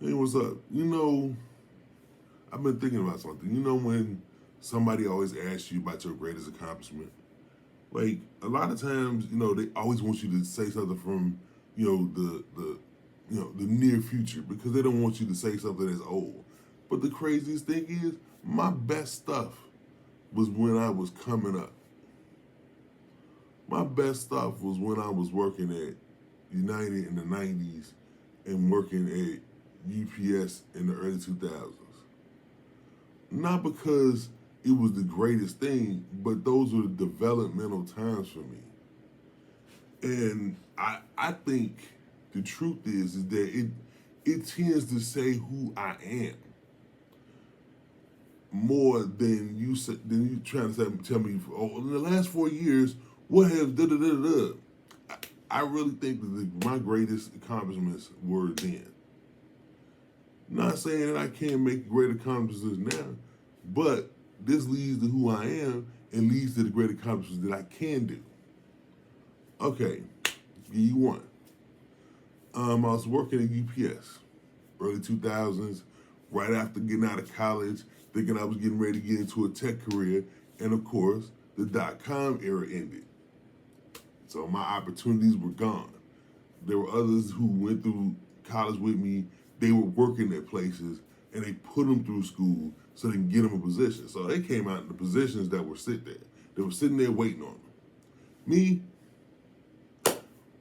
Hey, what's up? I've been thinking about something. When somebody always asks you about your greatest accomplishment, like a lot of times, they always want you to say something from, the near future because they don't want you to say something that's old. But the craziest thing is, my best stuff was when I was coming up. My best stuff was when I was working at United in the '90s and working at UPS in the early 2000s. Not because it was the greatest thing, but those were developmental times for me. And I think the truth is that it tends to say who I am more than you trying to tell me. Oh, in the last 4 years, what have da da da da. I really think that my greatest accomplishments were then. Not saying that I can't make great accomplishments now, but this leads to who I am and leads to the great accomplishments that I can do. Okay, give you one. I was working at UPS, early 2000s, right after getting out of college, thinking I was getting ready to get into a tech career, and of course, the dot-com era ended. So my opportunities were gone. There were others who went through college with me. They were working at places, and they put them through school so they can get them a position. So they came out in the positions that were sit there. They were sitting there waiting on them. Me,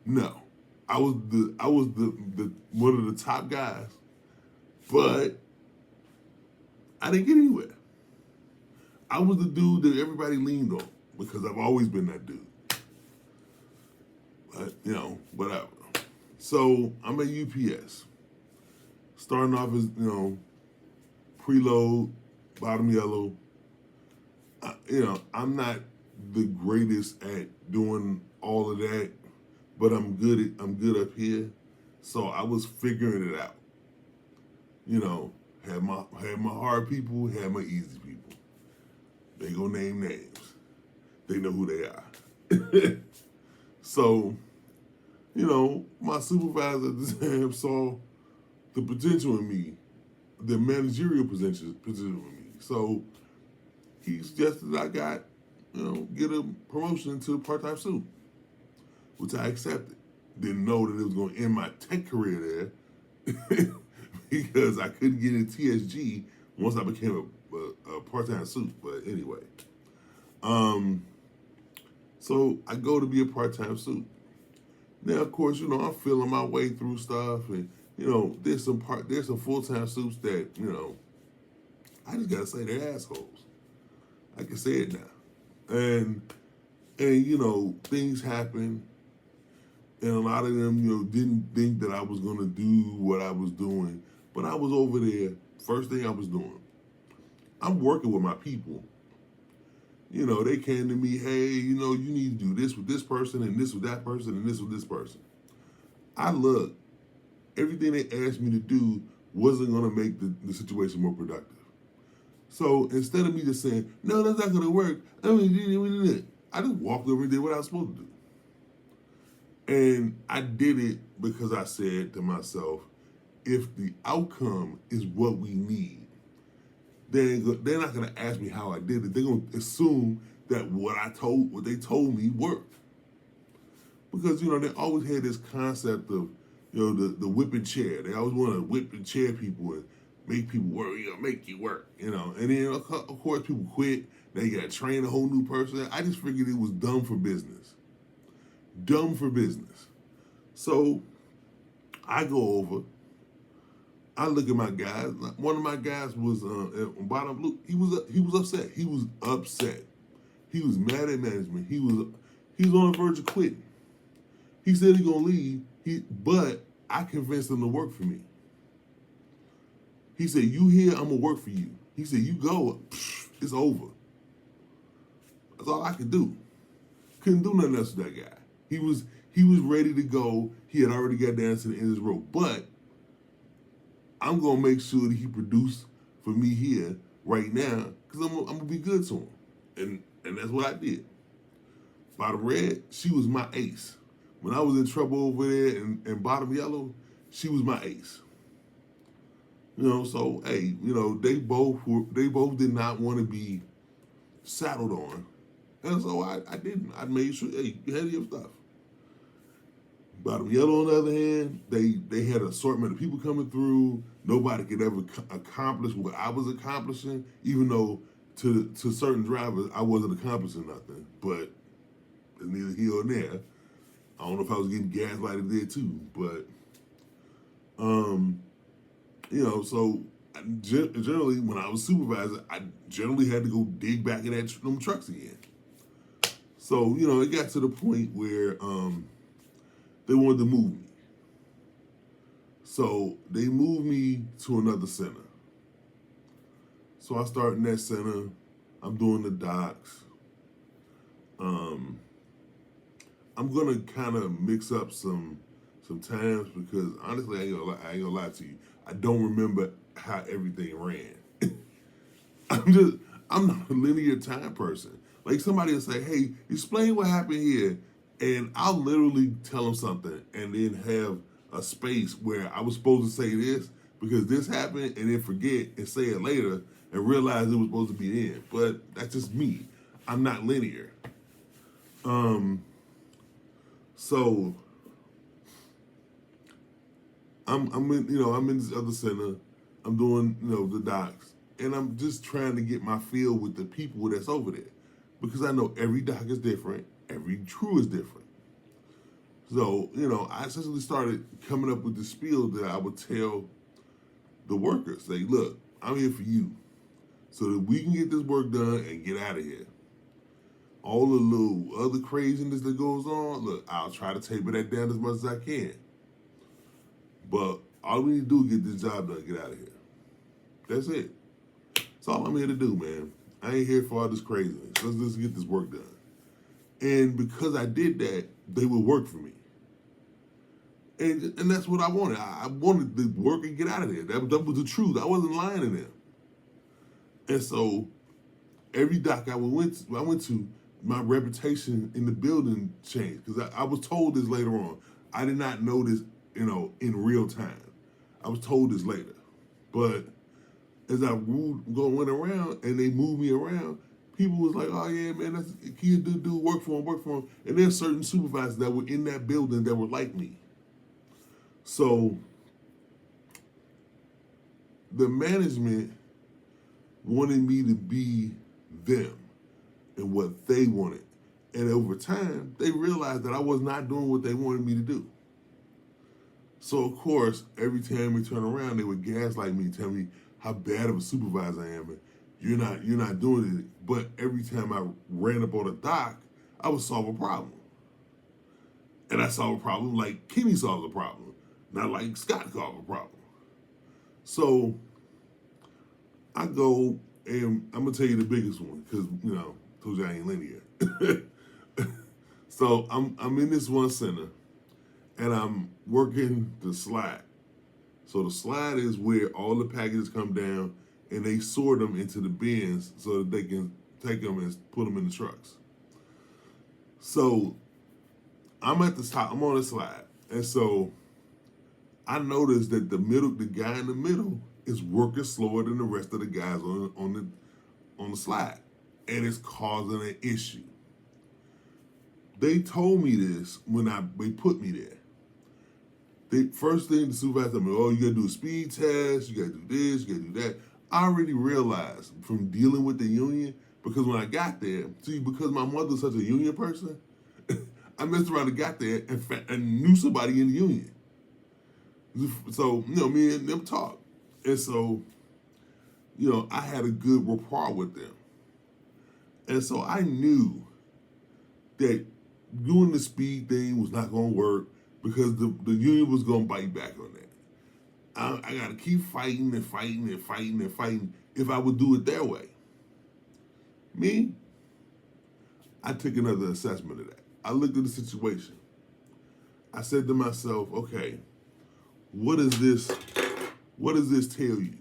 no. I was the one of the top guys, but I didn't get anywhere. I was the dude that everybody leaned on because I've always been that dude. But whatever. So I'm at UPS, starting off as preload, bottom yellow. I'm not the greatest at doing all of that, but I'm good up here. So I was figuring it out. Had my hard people, had my easy people. They gonna name names. They know who they are. So, my supervisor at the time saw the potential in me, the managerial potential in me. So he suggested I get a promotion to part-time soup, which I accepted. Didn't know that it was going to end my tech career there because I couldn't get in TSG once I became a part-time soup. But anyway, so I go to be a part-time soup. Now, of course, I'm feeling my way through stuff, and there's some full-time soups that I just gotta say they're assholes. I can say it now, and things happen, and a lot of them didn't think that I was gonna do what I was doing, but I was over there. First thing I was doing, I'm working with my people. They came to me, hey, you need to do this with this person, and this with that person, and this with this person. I looked, everything they asked me to do wasn't going to make the situation more productive. So instead of me just saying, no, that's not going to work, I just walked over and did what I was supposed to do. And I did it because I said to myself, if the outcome is what we need, they're not going to ask me how I did it. They're going to assume that what they told me worked. Because, they always had this concept of, the whipping chair. They always want to whip and chair people and make people work, make you work, And then, of course, people quit. They got to train a whole new person. I just figured it was dumb for business. Dumb for business. So I go over. I look at my guys. One of my guys was at bottom. Look, he was upset. He was upset. He was mad at management. He was on the verge of quitting. He said he's gonna leave. But I convinced him to work for me. He said, "You here? I'm gonna work for you." He said, "You go, it's over." That's all I could do. Couldn't do nothing else with that guy. He was ready to go. He had already got down to the end of his rope. But I'm gonna make sure that he produced for me here right now because I'm gonna be good to him, and that's what I did. Bottom red, she was my ace. When I was in trouble over there and bottom yellow, she was my ace. So hey, they both did not want to be saddled on, and so I didn't. I made sure, hey, you had your stuff. Bottom Yellow, on the other hand, they had an assortment of people coming through. Nobody could ever accomplish what I was accomplishing, even though to certain drivers I wasn't accomplishing nothing. But it's neither here or there. I don't know if I was getting gaslighted there too, but um, so generally when I was supervisor, I generally had to go dig back in them trucks again. So it got to the point where they wanted to move me. So they moved me to another center. So I start in that center. I'm doing the docks. Um, I'm gonna kind of mix up some times because honestly, I ain't gonna lie to you. I don't remember how everything ran. I'm just I'm not a linear time person. Like somebody will say, "Hey, explain what happened here," and I'll literally tell them something, and then have a space where I was supposed to say this because this happened, and then forget and say it later and realize it was supposed to be then. But that's just me. I'm not linear. Um, so I'm in this other center. I'm doing the docs, and I'm just trying to get my feel with the people that's over there, because I know every doc is different, every crew is different. So I essentially started coming up with the spiel that I would tell the workers, say, look, I'm here for you, so that we can get this work done and get out of here. All the little other craziness that goes on, look, I'll try to taper that down as much as I can. But all we need to do is get this job done, get out of here. That's it. That's all I'm here to do, man. I ain't here for all this craziness. Let's get this work done. And because I did that, they would work for me. And that's what I wanted. I wanted to work and get out of there. That was the truth. I wasn't lying to them. And so every doc I went to, my reputation in the building changed because I was told this later on. I did not know this, in real time. I was told this later, but as I went around and they moved me around, people was like, "Oh yeah, man, that's he do work for him." And there's certain supervisors that were in that building that were like me. So the management wanted me to be them and what they wanted. And over time, they realized that I was not doing what they wanted me to do. So of course, every time we turn around, they would gaslight me, tell me how bad of a supervisor I am, and you're not doing it. But every time I ran up on a dock, I would solve a problem. And I solve a problem like Kenny solves a problem, not like Scott solves a problem. So I go, and I'm gonna tell you the biggest one because told you I ain't linear. So I'm in this one center, and I'm working the slide. So the slide is where all the packages come down, and they sort them into the bins so that they can take them and put them in the trucks. So I'm at the top. I'm on the slide, and so I noticed that the guy in the middle is working slower than the rest of the guys on the slide, and it's causing an issue. They told me this when they put me there. The first thing the supervisor told me, "Oh, you gotta do a speed test. You gotta do this. You gotta do that." I already realized from dealing with the union, because when I got there, because my mother's such a union person, I messed around and got there and knew somebody in the union. So me and them talked, and so I had a good rapport with them, and so I knew that doing the speed thing was not going to work because the union was going to bite back on that. I got to keep fighting and fighting and fighting and fighting if I would do it their way. Me, I took another assessment of that. I looked at the situation. I said to myself, okay, what does this tell you?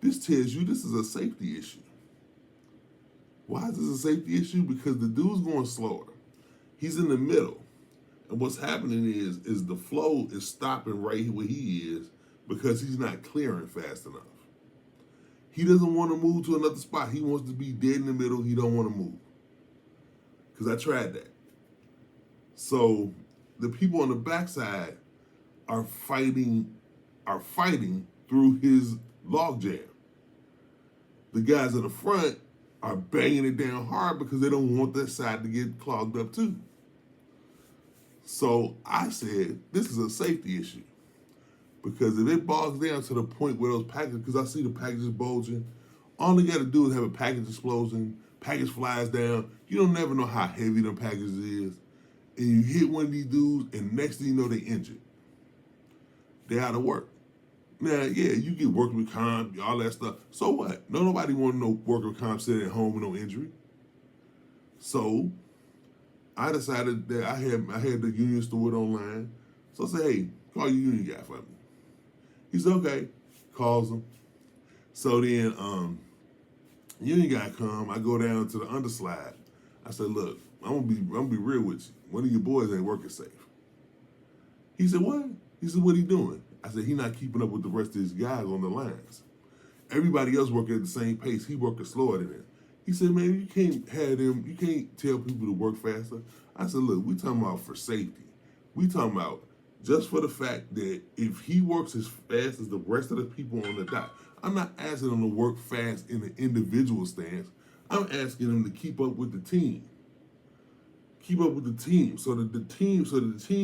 This tells you this is a safety issue. Why is this a safety issue? Because the dude's going slower. He's in the middle. And what's happening is the flow is stopping right where he is because he's not clearing fast enough. He doesn't want to move to another spot. He wants to be dead in the middle. He don't want to move. Because I tried that. So the people on the backside are fighting through his log jam. The guys in the front are banging it down hard because they don't want that side to get clogged up too. So I said, this is a safety issue. Because if it bogs down to the point where those packages, because I see the packages bulging, all they got to do is have a package explosion, package flies down. You don't never know how heavy them packages is. And you hit one of these dudes, and next thing you know, they injured. They out of work. Now, yeah, you get workers' comp, all that stuff. So what? Nobody want no workers' comp sitting at home with no injury. So I decided that I had the union store online. So I said, hey, call your union guy for me. He said, okay. Calls him. So then union guy come, I go down to the underslide. I said, look, I'm gonna be real with you. One of your boys ain't working safe. He said, what? He said, what he doing? I said, he not keeping up with the rest of his guys on the lines. Everybody else working at the same pace. He working slower than them. He said, man, you can't tell people to work faster. I said, look, we talking about for safety. We talking about just for the fact that if he works as fast as the rest of the people on the dock, I'm not asking him to work fast in the individual stance. I'm asking him to keep up with the team. Keep up with the team so that the team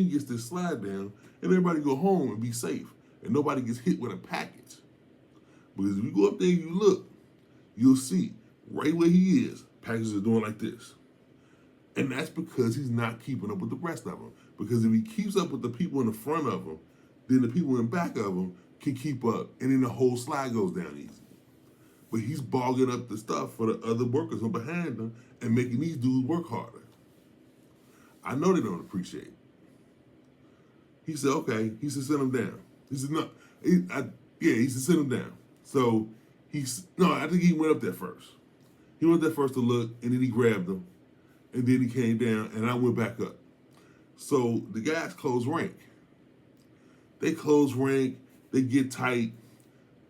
gets this slide down and everybody go home and be safe and nobody gets hit with a package. Because if you go up there and you look, you'll see right where he is, packages are doing like this. And that's because he's not keeping up with the rest of them. Because if he keeps up with the people in the front of him, then the people in back of him can keep up and then the whole slide goes down easy. But he's bogging up the stuff for the other workers who are behind him and making these dudes work harder. I know they don't appreciate it. He said, okay. He said, send him down. He said, no. He said, send him down. So I think he went up there first. He went there first to look, and then he grabbed him, and then he came down, and I went back up. So the guys close rank. They close rank. They get tight.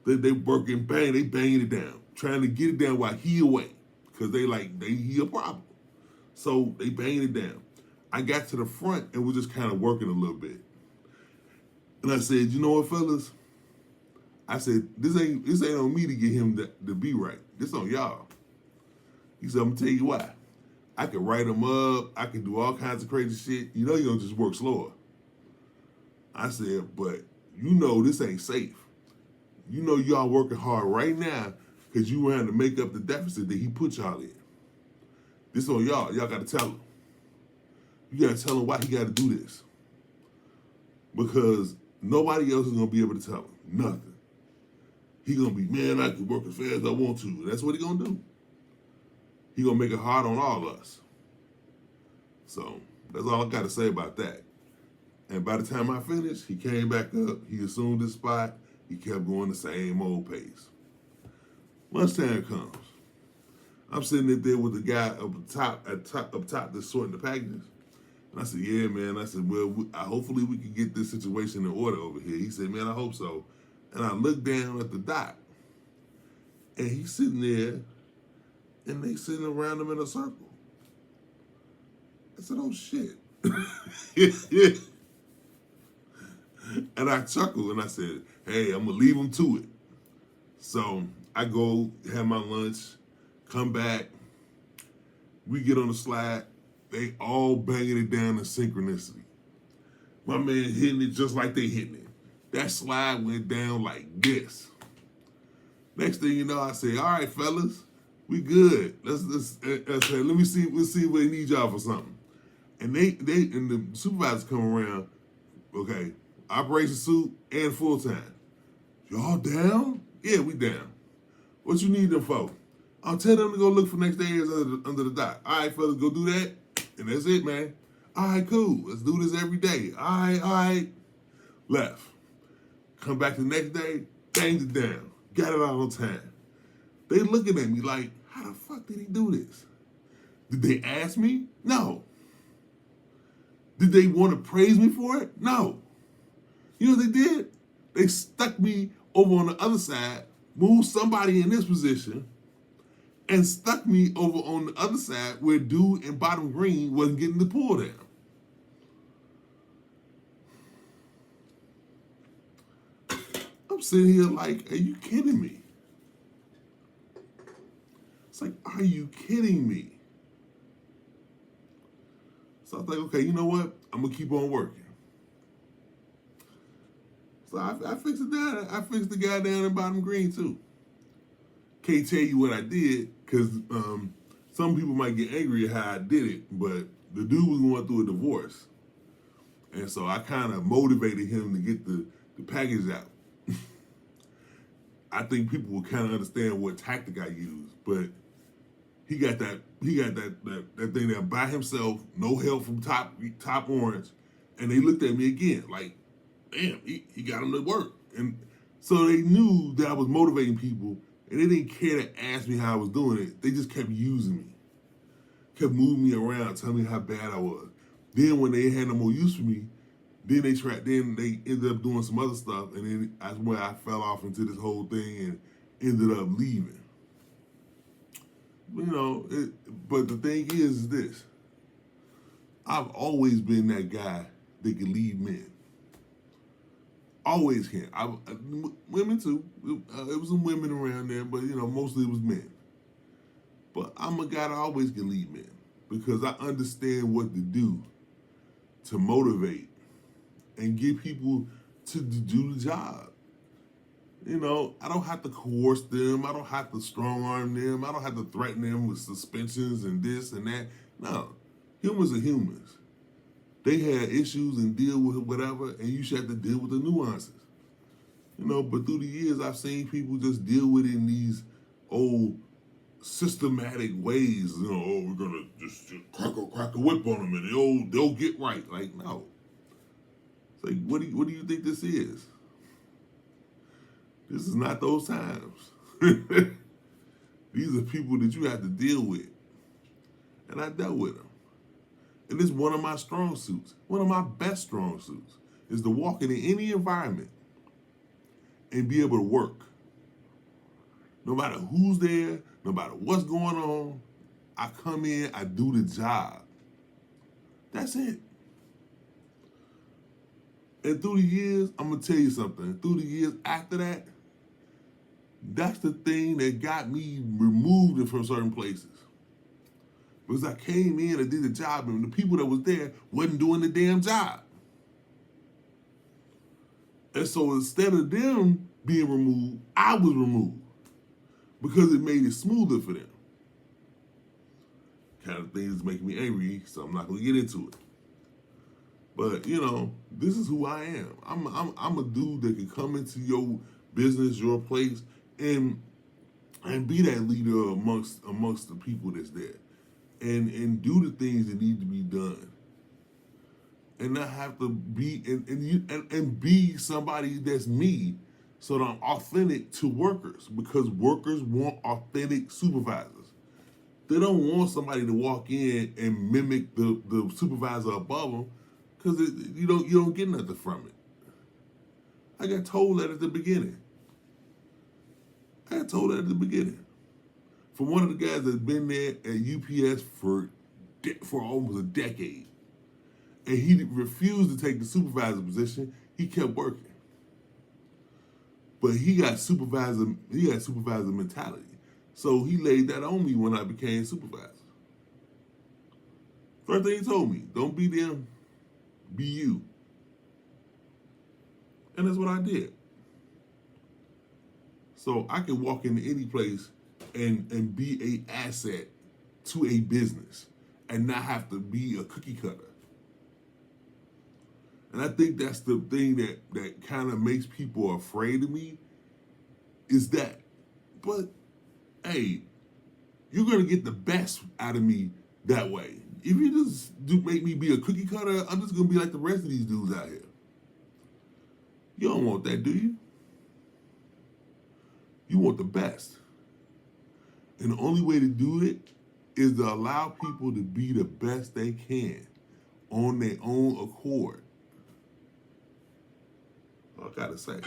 They working, bang, they banging it down, trying to get it down while he away, because he a problem. So they banging it down. I got to the front and was just kind of working a little bit. And I said, you know what, fellas? I said, this ain't on me to get him to be right. This on y'all. He said, I'm going to tell you why. I can write him up. I can do all kinds of crazy shit. You know you're going to just work slower. I said, but you know this ain't safe. You know y'all working hard right now because you wanted to make up the deficit that he put y'all in. This on y'all. Y'all got to tell him. You got to tell him why he got to do this. Because nobody else is going to be able to tell him nothing. He going to be, man, I can work as fast as I want to. That's what he going to do. He going to make it hard on all of us. So that's all I got to say about that. And by the time I finished, he came back up. He assumed his spot. He kept going the same old pace. Lunchtime comes. I'm sitting there with the guy up top that's sorting the packages. And I said, yeah, man. I said, well, hopefully we can get this situation in order over here. He said, man, I hope so. And I looked down at the dock, and he's sitting there, and they sitting around him in a circle. I said, oh, shit. And I chuckled, and I said, hey, I'm going to leave him to it. So I go have my lunch, come back. We get on the slide. They all banging it down in synchronicity. My man hitting it just like they hitting it. That slide went down like this. Next thing you know, I say, all right, fellas, we good. Let's say, we'll see if we need y'all for something. And the supervisors come around, okay, operation suit and full time. Y'all down? Yeah, we down. What you need them for? I'll tell them to go look for next day under the dock. All right, fellas, go do that. And that's it, man. All right, cool. Let's do this every day. All right. Left. Come back the next day, banged it down. Got it out on time. They looking at me like, how the fuck did he do this? Did they ask me? No. Did they want to praise me for it? No. You know what they did? They stuck me over on the other side, moved somebody in this position, and stuck me over on the other side where dude in bottom green wasn't getting the pull down. I'm sitting here like, are you kidding me? It's like, are you kidding me? So I was like, okay, you know what? I'm gonna keep on working. So I fixed it down. I fixed the guy down in bottom green too. Can't tell you what I did because some people might get angry at how I did it, but the dude was going through a divorce, and so I kind of motivated him to get the package out. I think people will kind of understand what tactic I used, but he got that thing there by himself, no help from top orange, and they looked at me again like, damn, he got him to work, and so they knew that I was motivating people, and they didn't care to ask me how I was doing it. They just kept using me, kept moving me around, telling me how bad I was. Then when they had no more use for me, then they ended up doing some other stuff, and then that's where I fell off into this whole thing and ended up leaving. You know, but the thing is this: I've always been that guy that can lead men. Always can. Women too. It was some women around there, but you know, mostly it was men. But I'm a guy that always can lead men because I understand what to do to motivate and get people to do the job. You know, I don't have to coerce them. I don't have to strong arm them. I don't have to threaten them with suspensions and this and that. No, humans are humans. They had issues and deal with whatever, and you should have to deal with the nuances. You know, but through the years, I've seen people just deal with it in these old systematic ways. You know, oh, we're gonna just crack a whip on them, and they'll get right. Like, no. It's like, what do you think this is? This is not those times. These are people that you have to deal with. And I dealt with them. And it's one of my strong suits. One of my best strong suits is to walk into any environment and be able to work. No matter who's there, no matter what's going on, I come in, I do the job. That's it. And through the years, I'm going to tell you something. Through the years after that, that's the thing that got me removed from certain places. Because I came in and did the job, and the people that was there wasn't doing the damn job. And so instead of them being removed, I was removed. Because it made it smoother for them. Kind of thing that's making me angry, so I'm not going to get into it. But, you know, this is who I am. I'm a dude that can come into your business, your place, and be that leader amongst the people that's there. And do the things that need to be done. And not have to be and be somebody that's me, so that I'm authentic to workers, because workers want authentic supervisors. They don't want somebody to walk in and mimic the supervisor above them, because you don't get nothing from it. I got told that at the beginning. From one of the guys that's been there at UPS for almost a decade. And he refused to take the supervisor position. He kept working. But he got supervisor mentality. So he laid that on me when I became supervisor. First thing he told me, don't be them, be you. And that's what I did. So I can walk into any place and be a asset to a business and not have to be a cookie cutter. And I think that's the thing that kind of makes people afraid of me, is that. But, hey, you're going to get the best out of me that way. If you just make me be a cookie cutter, I'm just going to be like the rest of these dudes out here. You don't want that, do you? You want the best. And the only way to do it is to allow people to be the best they can on their own accord. I gotta say.